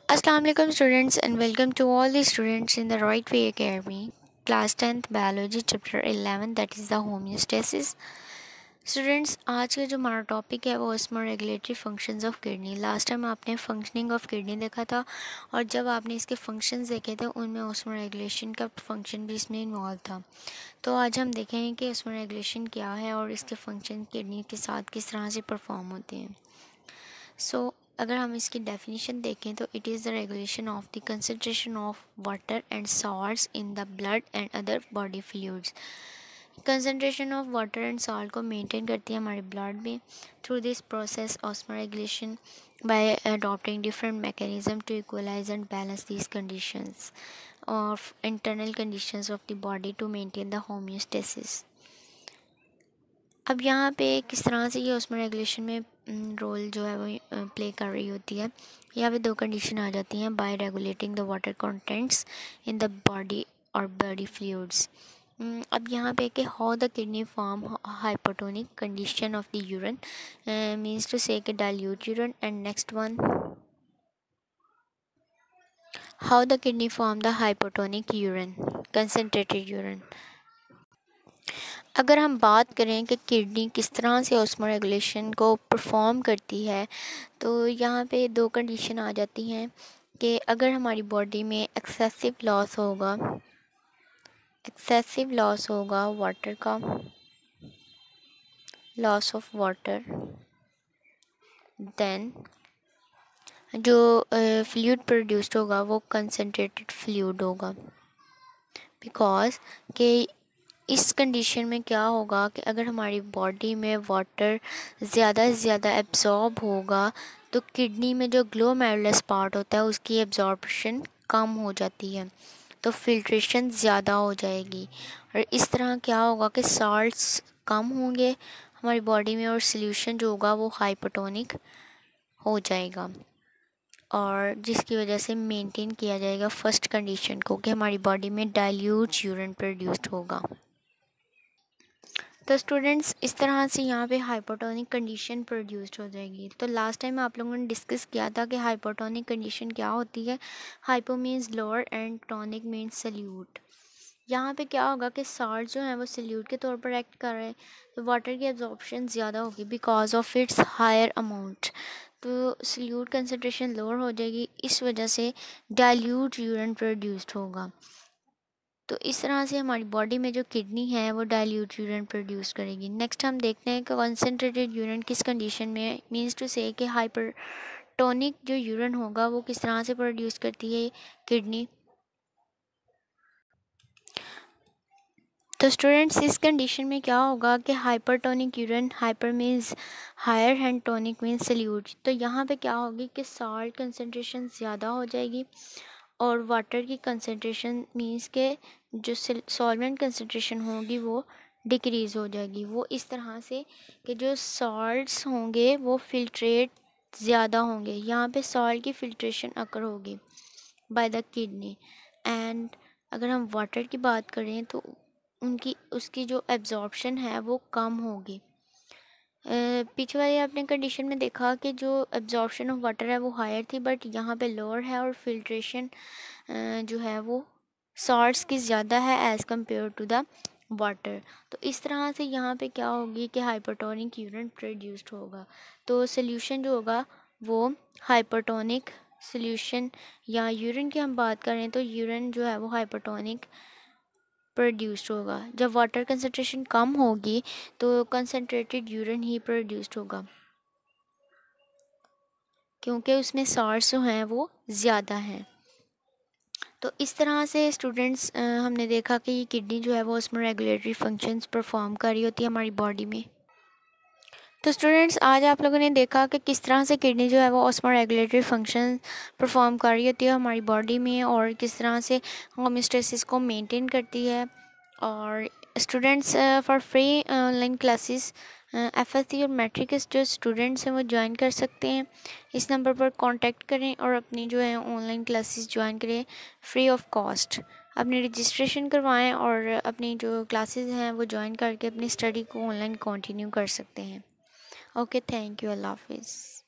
Assalamu alaikum students and welcome to all the students in the Right Way Academy class 10th biology chapter 11 that is the homeostasis. Students आज का जो हमारा topic है वो osmoregulatory functions of kidney. Last time आपने functioning of kidney देखा था और जब आपने इसके फंक्शंस देखे थे उनमें osmoregulation का फंक्शन भी इसमें इन्वॉल्व था. तो आज हम देखेंगे कि osmoregulation क्या है और इसके फंक्शन किडनी के साथ किस तरह से परफॉर्म होते हैं. अगर हम इसकी डेफिनेशन देखें तो it is the regulation of the concentration of water and salts in the blood and other body fluids. Concentration of water and salt को मेंटेन करती है हमारे ब्लड में through this process osmoregulation by adopting different mechanism to equalise and balance these conditions of internal conditions of the body to maintain the homeostasis. अब यहाँ पे किस तरह से ये ऑस्मोरेगुलेशन में रोल जो है वो प्ले कर रही होती है. यहाँ पे दो कंडीशन आ जाती हैं by regulating the water contents in the body और बॉडी फ्लूइड्स. अब यहाँ पे कि how the kidney form hypotonic condition of the urine means to say कि dilute urine and next one how the kidney form the hypotonic urine concentrated urine. अगर हम बात करें कि किडनी किस तरह से ऑस्मोरेगुलेशन को परफॉर्म करती है तो यहाँ पे दो कंडीशन आ जाती हैं कि अगर हमारी बॉडी में एक्सेसिव लॉस होगा वाटर का, लॉस ऑफ वाटर, देन जो फ्लूइड प्रोड्यूस्ड होगा वो कंसनट्रेटेड फ्लूइड होगा. बिकॉज कि इस कंडीशन में क्या होगा कि अगर हमारी बॉडी में वाटर ज़्यादा से ज़्यादा एब्जॉर्ब होगा तो किडनी में जो ग्लोमेरुलस पार्ट होता है उसकी एब्जॉर्प्शन कम हो जाती है, तो फिल्ट्रेशन ज़्यादा हो जाएगी और इस तरह क्या होगा कि साल्ट्स कम होंगे हमारी बॉडी में और सोल्यूशन जो होगा वो हाइपोटोनिक हो जाएगा और जिसकी वजह से मेंटेन किया जाएगा फर्स्ट कंडीशन को कि हमारी बॉडी में डाइल्यूट यूरिन प्रोड्यूस्ड होगा. तो स्टूडेंट्स इस तरह से यहाँ पे हाइपोटोनिक कंडीशन प्रोड्यूस्ड हो जाएगी. तो लास्ट टाइम आप लोगों ने डिस्कस किया था कि हाइपोटोनिक कंडीशन क्या होती है. Hypo means lower and tonic means solute. यहाँ पे क्या होगा कि साल्ट जो है वो सल्यूट के तौर पर एक्ट कर रहे हैं तो वाटर की एब्जॉर्प्शन ज़्यादा होगी because of its higher amount, तो सल्यूट कंसनट्रेशन लोअर हो जाएगी, इस वजह से डाइल्यूट यूरिन प्रोड्यूस्ड होगा. तो इस तरह से हमारी बॉडी में जो किडनी है वो डाइल्यूट यूरिन प्रोड्यूस करेगी. नेक्स्ट हम देखते हैं कि कंसनट्रेटेड यूरिन किस कंडीशन में मीन्स टू से कि हाइपरटोनिक जो यूरिन होगा वो किस तरह से प्रोड्यूस करती है किडनी. तो स्टूडेंट्स इस कंडीशन में क्या होगा कि hypertonic urine, hyper means higher and tonic means solute. तो यहाँ पे क्या होगी कि साल्ट कंसनट्रेशन ज़्यादा हो जाएगी और वाटर की कंसनट्रेशन मीन्स के जो सॉल्वेंट कंसनट्रेशन होगी वो डिक्रीज़ हो जाएगी. वो इस तरह से कि जो सॉल्ट्स होंगे वो फिल्ट्रेट ज़्यादा होंगे. यहाँ पे सॉल्ट की फिल्ट्रेशन अकर होगी बाय द किडनी. एंड अगर हम वाटर की बात करें तो उसकी जो एब्जॉर्प्शन है वो कम होगी. पीछे वाली आपने कंडीशन में देखा कि जो एब्जॉर्प्शन ऑफ वाटर है वो हायर थी बट यहाँ पे लोअर है और फिल्ट्रेशन जो है वो सॉल्ट्स की ज़्यादा है as compare to the water. तो इस तरह से यहाँ पे क्या होगी कि हाइपरटोनिक यूरिन प्रोड्यूस्ड होगा. तो सोल्यूशन जो होगा वो हाइपरटोनिक सोल्यूशन या यूरिन की हम बात करें तो यूरिन जो है वो हाइपरटोनिक प्रोड्यूस्ड होगा. जब वाटर कंसनट्रेशन कम होगी तो कंसनट्रेटेड यूरिन ही प्रोड्यूस्ड होगा क्योंकि उसमें सॉल्ट्स जो हैं वो ज़्यादा हैं. तो इस तरह से स्टूडेंट्स हमने देखा कि ये किडनी जो है वो ऑस्मोरेगुलेटरी फंक्शंस परफॉर्म कर रही होती है हमारी बॉडी में. तो स्टूडेंट्स आज आप लोगों ने देखा कि किस तरह से किडनी जो है वो ऑस्मोरेगुलेटरी फंक्शन परफॉर्म कर रही होती है हमारी बॉडी में और किस तरह से होम्योस्टेसिस को मेंटेन करती है. और students for free online classes FSc और मैट्रिक्स जो स्टूडेंट्स हैं वो ज्वाइन कर सकते हैं. इस नंबर पर कांटेक्ट करें और अपनी जो है ऑनलाइन क्लासेस ज्वाइन करें फ्री ऑफ कॉस्ट. अपनी रजिस्ट्रेशन करवाएं और अपनी जो क्लासेस हैं वो ज्वाइन करके अपनी स्टडी को ऑनलाइन कंटिन्यू कर सकते हैं. Okay, thank you. अल्लाह हाफिज़.